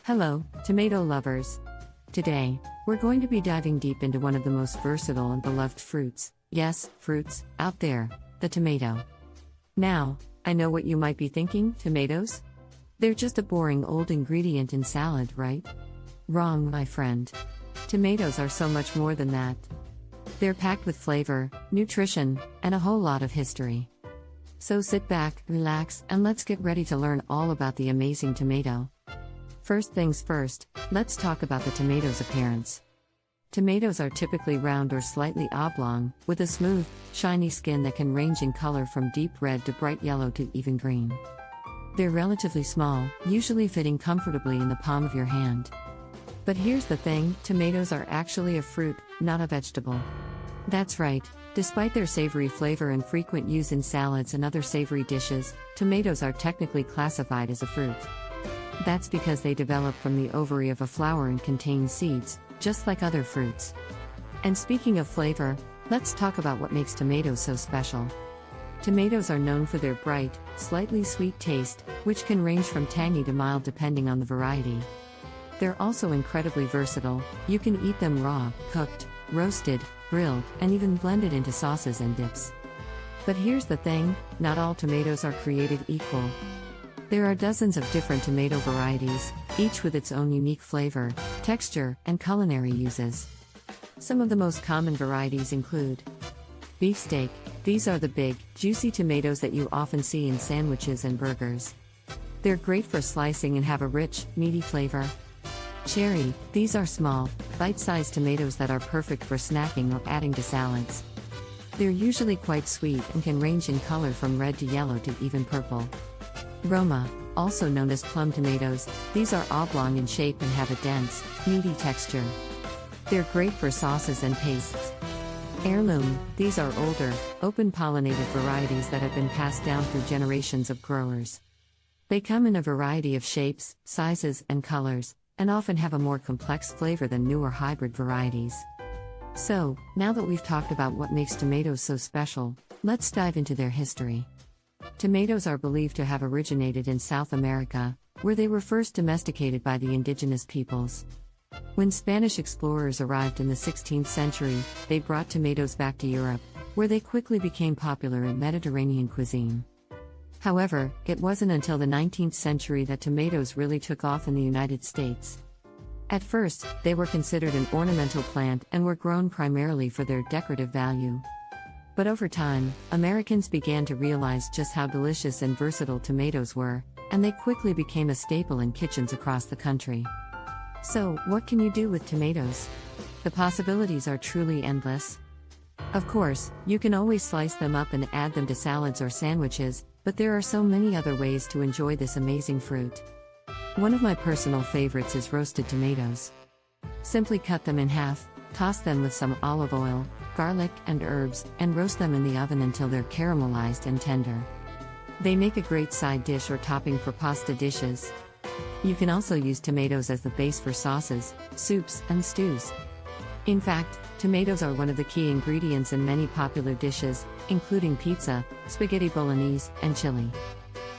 Hello, tomato lovers. Today, we're going to be diving deep into one of the most versatile and beloved fruits, yes, fruits, out there, the tomato. Now, I know what you might be thinking, tomatoes? They're just a boring old ingredient in salad, right? Wrong, my friend. Tomatoes are so much more than that. They're packed with flavor, nutrition, and a whole lot of history. So sit back, relax, and let's get ready to learn all about the amazing tomato. First things first, let's talk about the tomato's appearance. Tomatoes are typically round or slightly oblong, with a smooth, shiny skin that can range in color from deep red to bright yellow to even green. They're relatively small, usually fitting comfortably in the palm of your hand. But here's the thing, tomatoes are actually a fruit, not a vegetable. That's right, despite their savory flavor and frequent use in salads and other savory dishes, tomatoes are technically classified as a fruit. That's because they develop from the ovary of a flower and contain seeds, just like other fruits. And speaking of flavor, let's talk about what makes tomatoes so special. Tomatoes are known for their bright, slightly sweet taste, which can range from tangy to mild depending on the variety. They're also incredibly versatile. You can eat them raw, cooked, roasted, grilled, and even blended into sauces and dips. But here's the thing, not all tomatoes are created equal. There are dozens of different tomato varieties, each with its own unique flavor, texture, and culinary uses. Some of the most common varieties include beefsteak. These are the big, juicy tomatoes that you often see in sandwiches and burgers. They're great for slicing and have a rich, meaty flavor. Cherry. These are small, bite-sized tomatoes that are perfect for snacking or adding to salads. They're usually quite sweet and can range in color from red to yellow to even purple. Roma, also known as plum tomatoes, these are oblong in shape and have a dense, meaty texture. They're great for sauces and pastes. Heirloom, these are older, open-pollinated varieties that have been passed down through generations of growers. They come in a variety of shapes, sizes, and colors, and often have a more complex flavor than newer hybrid varieties. So, now that we've talked about what makes tomatoes so special, let's dive into their history. Tomatoes are believed to have originated in South America, where they were first domesticated by the indigenous peoples. When Spanish explorers arrived in the 16th century, they brought tomatoes back to Europe, where they quickly became popular in Mediterranean cuisine. However, it wasn't until the 19th century that tomatoes really took off in the United States. At first, they were considered an ornamental plant and were grown primarily for their decorative value. But over time, Americans began to realize just how delicious and versatile tomatoes were, and they quickly became a staple in kitchens across the country. So, what can you do with tomatoes? The possibilities are truly endless. Of course, you can always slice them up and add them to salads or sandwiches, but there are so many other ways to enjoy this amazing fruit. One of my personal favorites is roasted tomatoes. Simply cut them in half, toss them with some olive oil, garlic, and herbs, and roast them in the oven until they're caramelized and tender. They make a great side dish or topping for pasta dishes. You can also use tomatoes as the base for sauces, soups, and stews. In fact, tomatoes are one of the key ingredients in many popular dishes, including pizza, spaghetti bolognese, and chili.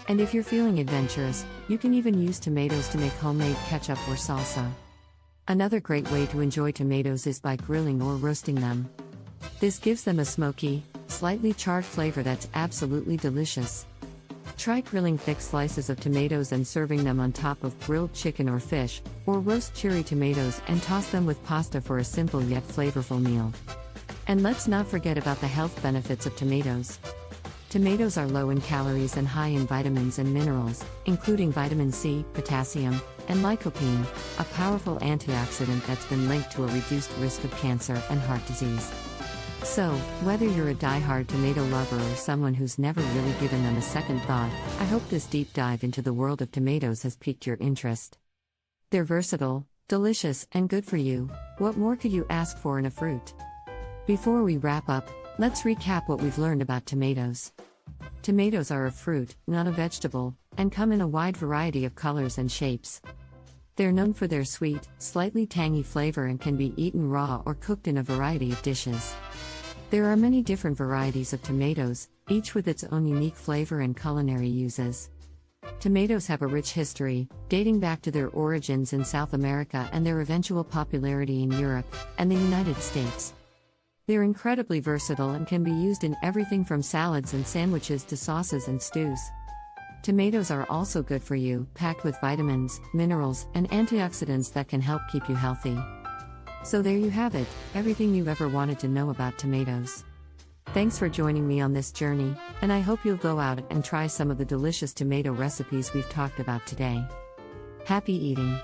And if you're feeling adventurous, you can even use tomatoes to make homemade ketchup or salsa. Another great way to enjoy tomatoes is by grilling or roasting them. This gives them a smoky, slightly charred flavor that's absolutely delicious. Try grilling thick slices of tomatoes and serving them on top of grilled chicken or fish, or roast cherry tomatoes and toss them with pasta for a simple yet flavorful meal. And let's not forget about the health benefits of tomatoes. Tomatoes are low in calories and high in vitamins and minerals, including vitamin C, potassium, and lycopene, a powerful antioxidant that's been linked to a reduced risk of cancer and heart disease. So, whether you're a die-hard tomato lover or someone who's never really given them a second thought, I hope this deep dive into the world of tomatoes has piqued your interest. They're versatile, delicious, and good for you. What more could you ask for in a fruit? Before we wrap up, let's recap what we've learned about tomatoes. Tomatoes are a fruit, not a vegetable, and come in a wide variety of colors and shapes. They're known for their sweet, slightly tangy flavor and can be eaten raw or cooked in a variety of dishes. There are many different varieties of tomatoes, each with its own unique flavor and culinary uses. Tomatoes have a rich history, dating back to their origins in South America and their eventual popularity in Europe and the United States. They're incredibly versatile and can be used in everything from salads and sandwiches to sauces and stews. Tomatoes are also good for you, packed with vitamins, minerals, and antioxidants that can help keep you healthy. So there you have it, everything you've ever wanted to know about tomatoes. Thanks for joining me on this journey, and I hope you'll go out and try some of the delicious tomato recipes we've talked about today. Happy eating!